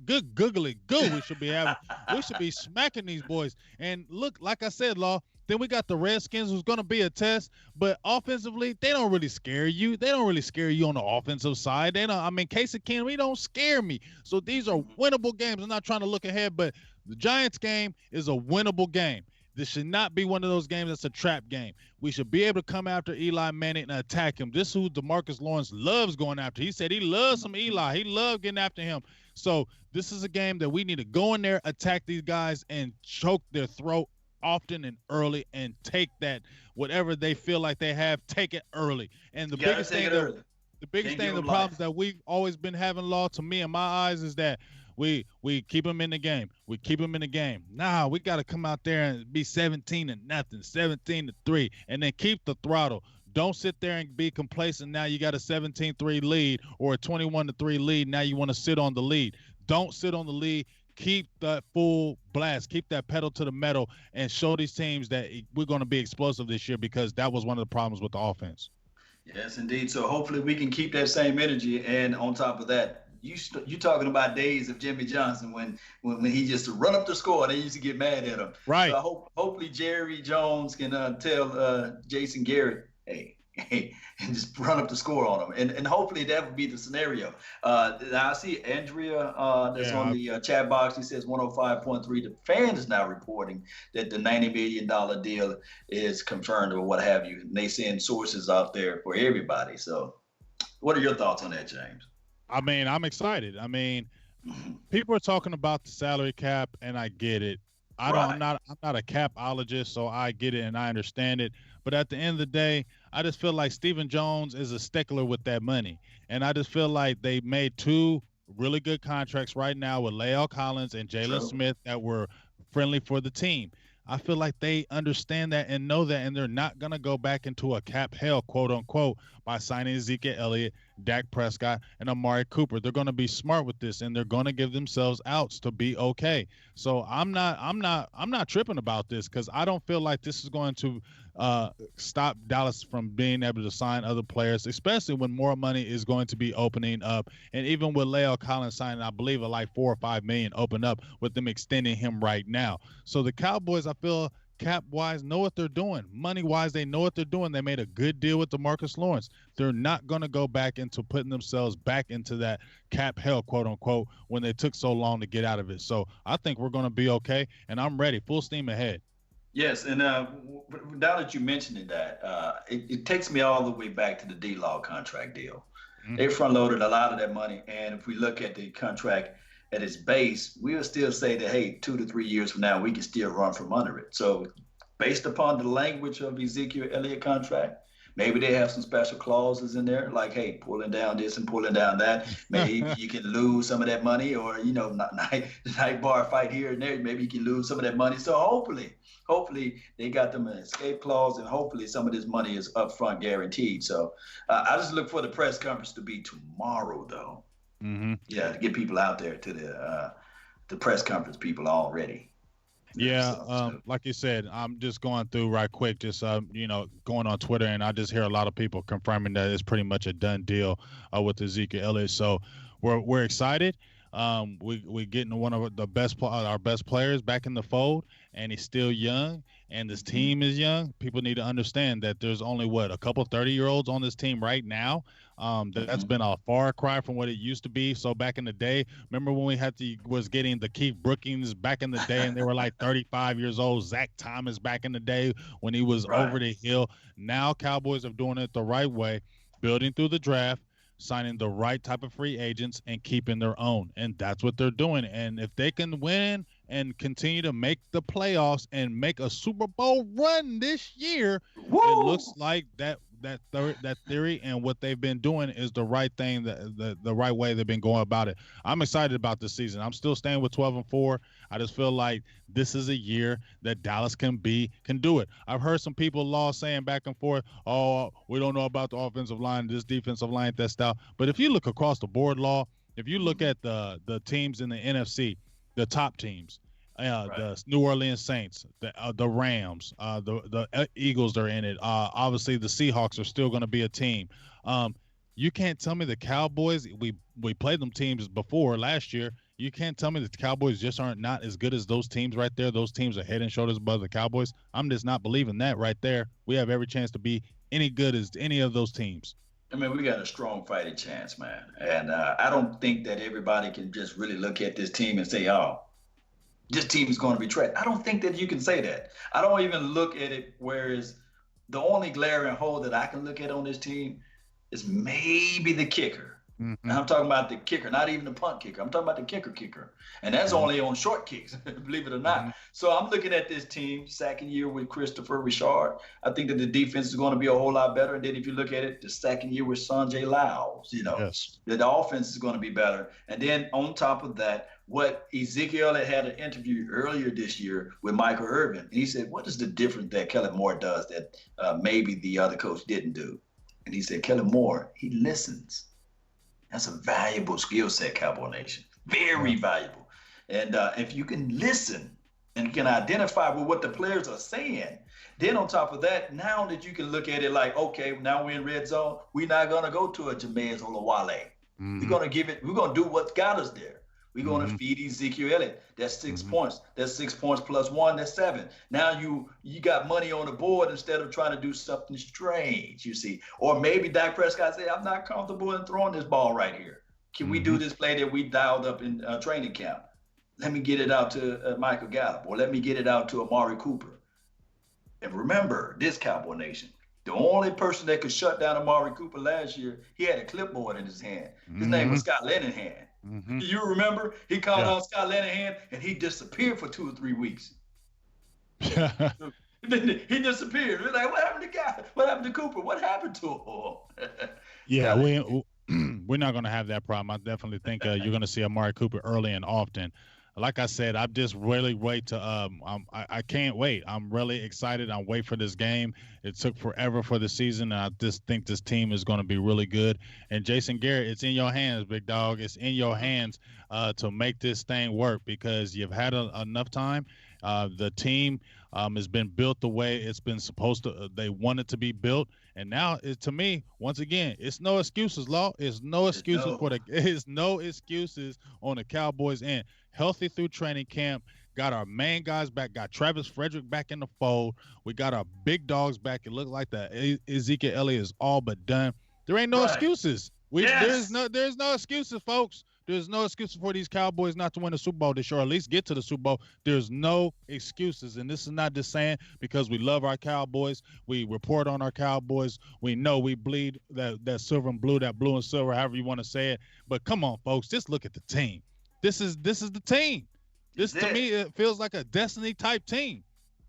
good, googly goo. We should be smacking these boys. And look, like I said, Law. Then we got the Redskins, who's going to be a test, but offensively, they don't really scare you. They don't really scare you on the offensive side. They don't. I mean, Casey Keenum, don't scare me. So these are winnable games. I'm not trying to look ahead, but the Giants game is a winnable game. This should not be one of those games that's a trap game. We should be able to come after Eli Manning and attack him. This is who DeMarcus Lawrence loves going after. He said he loves some Eli. He loved getting after him. So this is a game that we need to go in there, attack these guys, and choke their throat often and early and take that whatever they feel like they have, take it early. And the You gotta biggest take thing it that early. the biggest Can't thing, give the them problems life. that we've always been having, Law, to me in my eyes, is that we keep them in the game. We keep them in the game. Nah, we got to come out there and be 17-0, 17-3, and then keep the throttle. Don't sit there and be complacent. Now you got a 17-3 lead or a 21-3 lead. Now you want to sit on the lead. Don't sit on the lead. Keep that full blast. Keep that pedal to the metal and show these teams that we're going to be explosive this year, because that was one of the problems with the offense. Yes, indeed. So hopefully we can keep that same energy. And on top of that, you talking about days of Jimmy Johnson when he just run up the score, they used to get mad at him. So Right. hopefully Jerry Jones can tell Jason Garrett, hey, and just run up the score on him. And hopefully that would be the scenario. Now I see Andrea that's on Yeah. the chat box. He says 105.3. The fan is now reporting that the $90 million deal is confirmed or what have you. And they send sources out there for everybody. So what are your thoughts on that, James? I mean, I'm excited. I mean, people are talking about the salary cap, and I get it. Right. I'm not a capologist, so I get it and I understand it. But at the end of the day, I just feel like Stephen Jones is a stickler with that money. And I just feel like they made two really good contracts right now with La'el Collins and Jalen True. Smith that were friendly for the team. I feel like they understand that and know that, and they're not going to go back into a cap hell, quote unquote, by signing Ezekiel Elliott, Dak Prescott, and Amari Cooper. They're going to be smart with this, and they're going to give themselves outs to be okay. So I'm not tripping about this, because I don't feel like this is going to stop Dallas from being able to sign other players, especially when more money is going to be opening up. And even with La'el Collins signing, I believe like $4 or $5 million open up with them extending him right now. So the Cowboys, I feel, cap wise, know what they're doing. Money wise, they know what they're doing. They made a good deal with DeMarcus Lawrence. They're not going to go back into putting themselves back into that cap hell, quote unquote, when they took so long to get out of it. So I think we're going to be okay, and I'm ready, full steam ahead. Yes, and now that you mentioned it takes me all the way back to the D-Law contract deal. They Mm-hmm. front loaded a lot of that money, and if we look at the contract at its base, we'll still say that hey, 2 to 3 years from now, we can still run from under it. So, based upon the language of Ezekiel Elliott contract, maybe they have some special clauses in there, like hey, pulling down this and pulling down that. Maybe you can lose some of that money, or not night bar fight here and there. Maybe you can lose some of that money. So hopefully they got them an escape clause, and hopefully some of this money is upfront guaranteed. So I just look for the press conference to be tomorrow, though. Mm-hmm. Yeah, to get people out there to the press conference, people already. Yeah, So, like you said, I'm just going through right quick, just going on Twitter, and I just hear a lot of people confirming that it's pretty much a done deal with Ezekiel Elliott. So we're excited. We getting one of the our best players back in the fold, and he's still young, and this team is young. People need to understand that there's only a couple 30-year-olds on this team right now. That's been a far cry from what it used to be. So back in the day, remember when we was getting the Keith Brookings back in the day, and they were like 35 years old. Zach Thomas back in the day when he was over the hill. Now Cowboys are doing it the right way, building through the draft, signing the right type of free agents, and keeping their own. And that's what they're doing. And if they can win and continue to make the playoffs and make a Super Bowl run this year, it looks Woo! like that theory and what they've been doing is the right thing, the right way they've been going about it. I'm excited about this season. I'm still staying with 12-4. I just feel like this is a year that Dallas can do it. I've heard some people saying back and forth, oh, we don't know about the offensive line, this defensive line, that style. But if you look across the board, if you look at the teams in the NFC, the top teams, Right. the New Orleans Saints, the Rams, the Eagles are in it. Obviously, the Seahawks are still going to be a team. Um, you can't tell me the Cowboys. We played them teams before last year. You can't tell me that the Cowboys just aren't not as good as those teams right there. Those teams are head and shoulders above the Cowboys. I'm just not believing that right there. We have every chance to be any good as any of those teams. I mean, we got a strong fighting chance, man. And I don't think that everybody can just really look at this team and say, oh, this team is going to be trash. I don't think that you can say that. I don't even look at it, whereas the only glaring hole that I can look at on this team is maybe the kicker. Mm-hmm. And I'm talking about the kicker, not even the punt kicker. I'm talking about the kicker. And that's only on short kicks, believe it or not. Mm-hmm. So I'm looking at this team, second year with Christopher Richard. I think that the defense is going to be a whole lot better. And then if you look at it, the second year with Sanjay Lyles, Yes. the offense is going to be better. And then on top of that, what Ezekiel had an interview earlier this year with Michael Irvin. And he said, what is the difference that Kellen Moore does that maybe the other coach didn't do? And he said, Kellen Moore, he listens. That's a valuable skill set, Cowboy Nation. Very valuable. And if you can listen and can identify with what the players are saying, then on top of that, now that you can look at it like, okay, now we're in red zone, we're not going to go to a Jameis Olawale. Mm-hmm. We're going to do what got us there. We're going to feed Ezekiel Elliott. That's 6 points. That's 6 points plus 1. That's 7. Now you got money on the board instead of trying to do something strange, you see. Or maybe Dak Prescott said, I'm not comfortable in throwing this ball right here. Can we do this play that we dialed up in training camp? Let me get it out to Michael Gallup, or let me get it out to Amari Cooper. And remember, this Cowboy Nation, the only person that could shut down Amari Cooper last year, he had a clipboard in his hand. His name was Scott Linehan. Mm-hmm. You remember? He called out Scott Linehan, and he disappeared for 2 or 3 weeks. He disappeared. We're like, what happened to guy? What happened to Cooper? What happened to him? Yeah, we're not going to have that problem. I definitely think you're going to see Amari Cooper early and often. Like I said, I just really wait to I can't wait. I'm really excited. I'm waiting for this game. It took forever for the season, and I just think this team is going to be really good. And Jason Garrett, it's in your hands, big dog. It's in your hands to make this thing work because you've had enough time. The team has been built the way it's been supposed to. They want it to be built, and now, to me, once again, it's no excuses. It's no excuses It's no excuses on the Cowboys end. Healthy through training camp, got our main guys back, got Travis Frederick back in the fold. We got our big dogs back. It looked like the Ezekiel Elliott is all but done. There ain't no excuses. There's no excuses, folks. There's no excuses for these Cowboys not to win the Super Bowl this year, or at least get to the Super Bowl. There's no excuses. And this is not just saying because we love our Cowboys. We report on our Cowboys. We know we bleed that silver and blue, that blue and silver, however you want to say it. But come on, folks, just look at the team. This is the team. To me, it feels like a Destiny type team.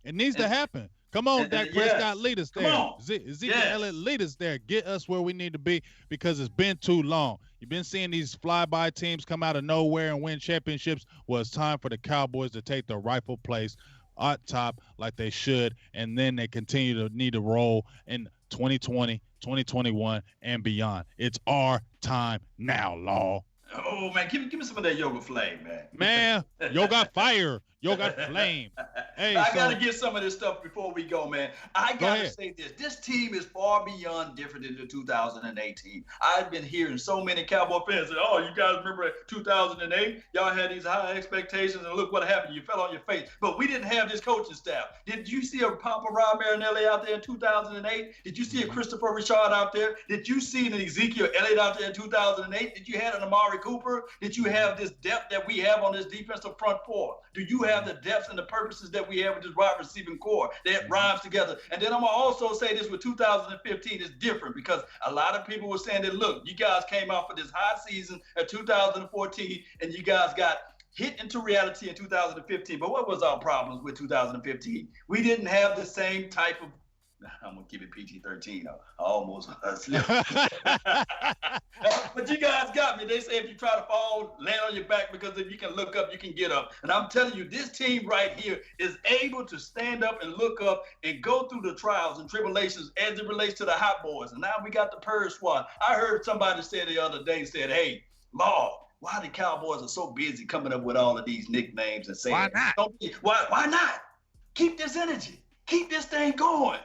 It needs to happen. Come on, Dak Prescott, lead us there. Ezekiel Elliott, lead us there. Get us where we need to be because it's been too long. You've been seeing these fly-by teams come out of nowhere and win championships. Well, it's time for the Cowboys to take their rightful place at top like they should, and then they continue to need to roll in 2020, 2021, and beyond. It's our time now, Law. Oh, man, give me some of that yoga flame, man. Man, yoga fire, yoga flame. Hey, I got to get some of this stuff before we go, man. I got to say this. This team is far beyond different than the 2018. I've been hearing so many Cowboy fans say, oh, you guys remember 2008? Y'all had these high expectations, and look what happened. You fell on your face. But we didn't have this coaching staff. Did you see a Papa Rob Marinelli out there in 2008? Did you see a Christopher Richard out there? Did you see an Ezekiel Elliott out there in 2008? Did you have an Amari Cooper? Did you have this depth that we have on this defensive front four? Do you have the depth and the purposes that we have with this wide receiving core that rhymes together? And then I'm going to also say this with 2015 is different because a lot of people were saying that, look, you guys came out for this high season at 2014 and you guys got hit into reality in 2015. But what was our problems with 2015? We didn't have the same type of. I'm gonna keep it PG-13. I almost slipped. But you guys got me. They say if you try to fall, land on your back, because if you can look up, you can get up. And I'm telling you, this team right here is able to stand up and look up and go through the trials and tribulations as it relates to the hot boys. And now we got the Purge Squad. I heard somebody say the other day, said, hey, Law, why the Cowboys are so busy coming up with all of these nicknames and saying, why not? Keep this energy. Keep this thing going.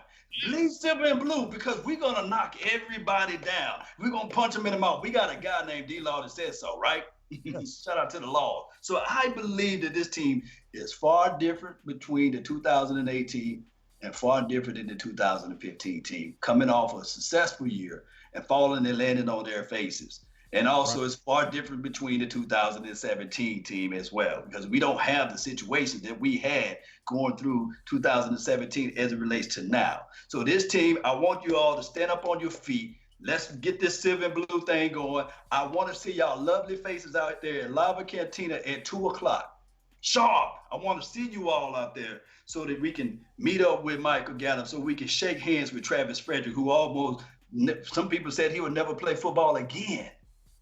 Bleed silver and blue, because we're going to knock everybody down. We're going to punch them in the mouth. We got a guy named D-Law that says so, right? Yes. Shout out to the Law. So I believe that this team is far different between the 2018 and far different than the 2015 team, coming off a successful year and falling and landing on their faces. And also, it's far different between the 2017 team as well, because we don't have the situation that we had going through 2017 as it relates to now. So this team, I want you all to stand up on your feet. Let's get this silver and blue thing going. I want to see y'all lovely faces out there at Lava Cantina at 2 o'clock. Sharp. I want to see you all out there so that we can meet up with Michael Gallup, so we can shake hands with Travis Frederick, who almost, some people said he would never play football again.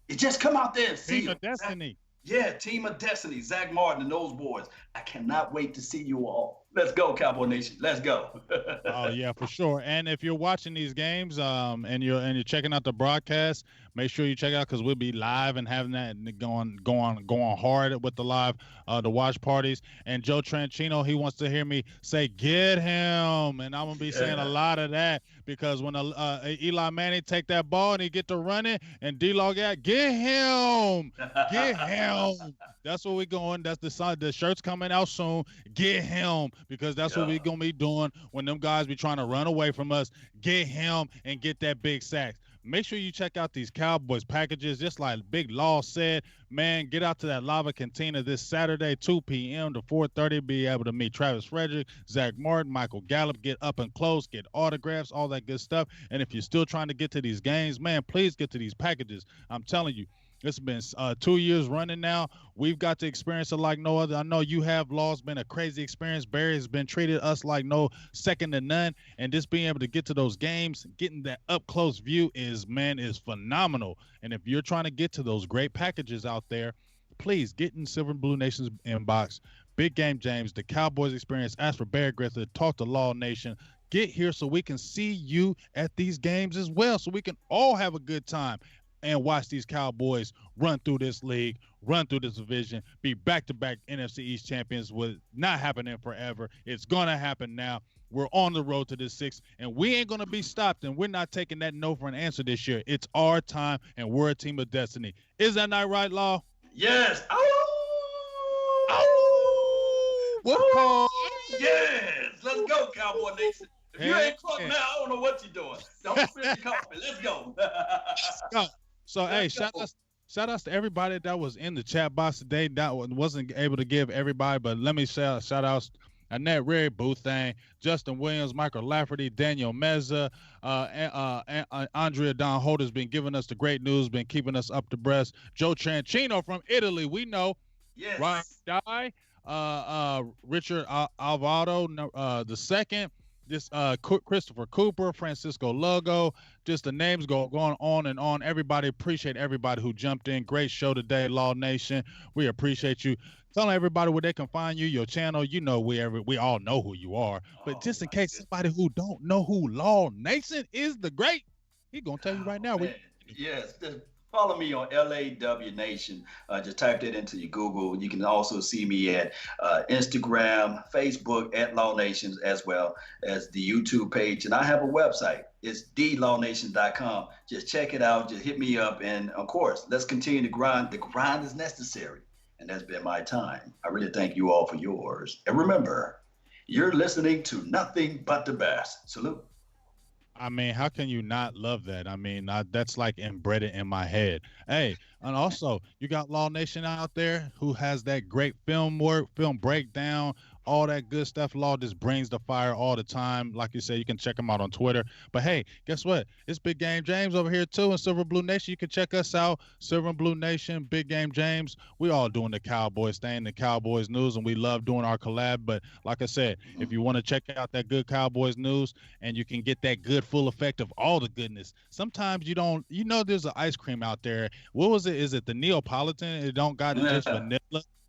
It just come out there and see Team of Destiny. Yeah, Team of Destiny, Zach Martin and those boys. I cannot wait to see you all. Let's go, Cowboy Nation. Let's go. Oh yeah, for sure. And if you're watching these games, and you're checking out the broadcast, make sure you check out, because we'll be live and having that going hard with the live the watch parties. And Joe Tranchino, he wants to hear me say "get him," and I'm gonna be saying a lot of that, because when Eli Manning take that ball and he get to running, and D-Log get him, get him. That's what we're going. That's the sign. The shirt's coming out soon. Get him, because that's what we're gonna be doing when them guys be trying to run away from us. Get him and get that big sack. Make sure you check out these Cowboys packages. Just like Big Law said, man, get out to that Lava Cantina this Saturday, 2 p.m. to 4:30. Be able to meet Travis Frederick, Zach Martin, Michael Gallup, get up and close, get autographs, all that good stuff. And if you're still trying to get to these games, man, please get to these packages. I'm telling you, it's been 2 years running now. We've got to experience it like no other. I know you have, Law. It's been a crazy experience. Barry has been treated us like no second to none. And just being able to get to those games, getting that up-close view is phenomenal. And if you're trying to get to those great packages out there, please get in Silver and Blue Nation's inbox. Big Game James, the Cowboys Experience. Ask for Barry Griffith. Talk to Law Nation. Get here so we can see you at these games as well, so we can all have a good time and watch these Cowboys run through this league, run through this division, be back-to-back NFC East champions. With not happening forever. It's going to happen now. We're on the road to this 6th, and we ain't going to be stopped, and we're not taking that no for an answer this year. It's our time, and we're a team of destiny. Is that not right, Law? Yes. Yes. Let's go, Cowboy Nation. If you ain't caught now, I don't know what you're doing. Don't spill your coffee. Let's go. So, hey, shout outs to everybody that was in the chat box today. That wasn't able to give everybody, but let me shout outs. Annette Ray, Boothang, Justin Williams, Michael Lafferty, Daniel Meza, Andrea Don Holder's been giving us the great news, been keeping us up to breast. Joe Tranchino from Italy, we know. Yes. Ryan Dye, Richard Alvaro, the second. This Christopher Cooper, Francisco Lugo, just the names going on and on. Everybody, appreciate everybody who jumped in. Great show today, Law Nation. We appreciate you. Telling everybody where they can find you, your channel. You know, we all know who you are. But just in case somebody who don't know who Law Nation is, the great, he's going to tell you right now. Yes. Follow me on LAW Nation. Just type that into your Google. You can also see me at Instagram, Facebook at Law Nations, as well as the YouTube page. And I have a website. It's dlawnation.com. Just check it out. Just hit me up. And of course, let's continue to grind. The grind is necessary. And that's been my time. I really thank you all for yours. And remember, you're listening to nothing but the best. Salute. I mean, how can you not love that? I mean, that's like embedded in my head. Hey, and also, you got Law Nation out there who has that great film breakdown, all that good stuff. Law just brings the fire all the time. Like you said, you can check him out on Twitter. But hey, guess what? It's Big Game James over here too in Silver and Blue Nation. You can check us out, Silver and Blue Nation, Big Game James. We all doing the Cowboys thing, the Cowboys news, and we love doing our collab. But like I said, if you want to check out that good Cowboys news and you can get that good full effect of all the goodness, sometimes you don't, there's an ice cream out there. What was it? Is it the Neapolitan? It don't got just vanilla.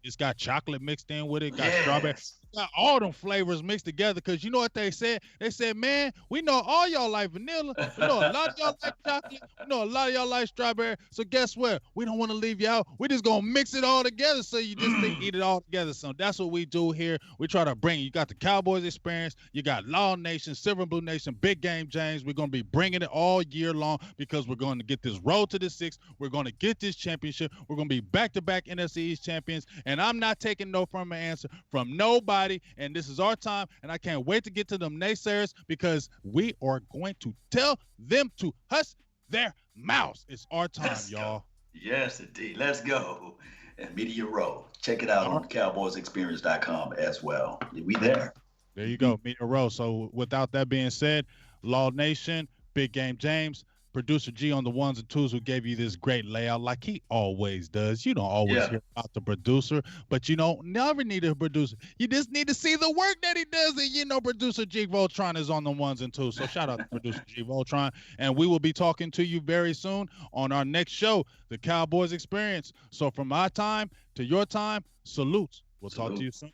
It's got chocolate mixed in with it, got strawberry. Got all them flavors mixed together because you know what they said? They said, man, we know all y'all like vanilla. We know a lot of y'all like chocolate. We know a lot of y'all like strawberry. So guess what? We don't want to leave you out. We just going to mix it all together so you just eat it all together. So that's what we do here. We try to bring, you got the Cowboys Experience. You got Law Nation, Silver and Blue Nation, Big Game James. We're going to be bringing it all year long because we're going to get this road to the sixth. We're going to get this championship. We're going to be back-to-back NFC East champions. And I'm not taking no from an answer from nobody. And this is our time, and I can't wait to get to them naysayers because we are going to tell them to hush their mouths. It's our time, y'all. Yes, indeed. Let's go. And Media Row. Check it out on cowboysexperience.com as well. We there. There you go, Media Row. So without that being said, Law Nation, Big Game James, Producer G on the ones and twos who gave you this great layout like he always does. You don't always hear about the producer, but you don't never need a producer. You just need to see the work that he does. And Producer G Voltron is on the ones and twos. So shout out to Producer G Voltron. And we will be talking to you very soon on our next show, the Cowboys Experience. So from my time to your time, salutes. We'll talk to you soon.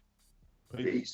Peace.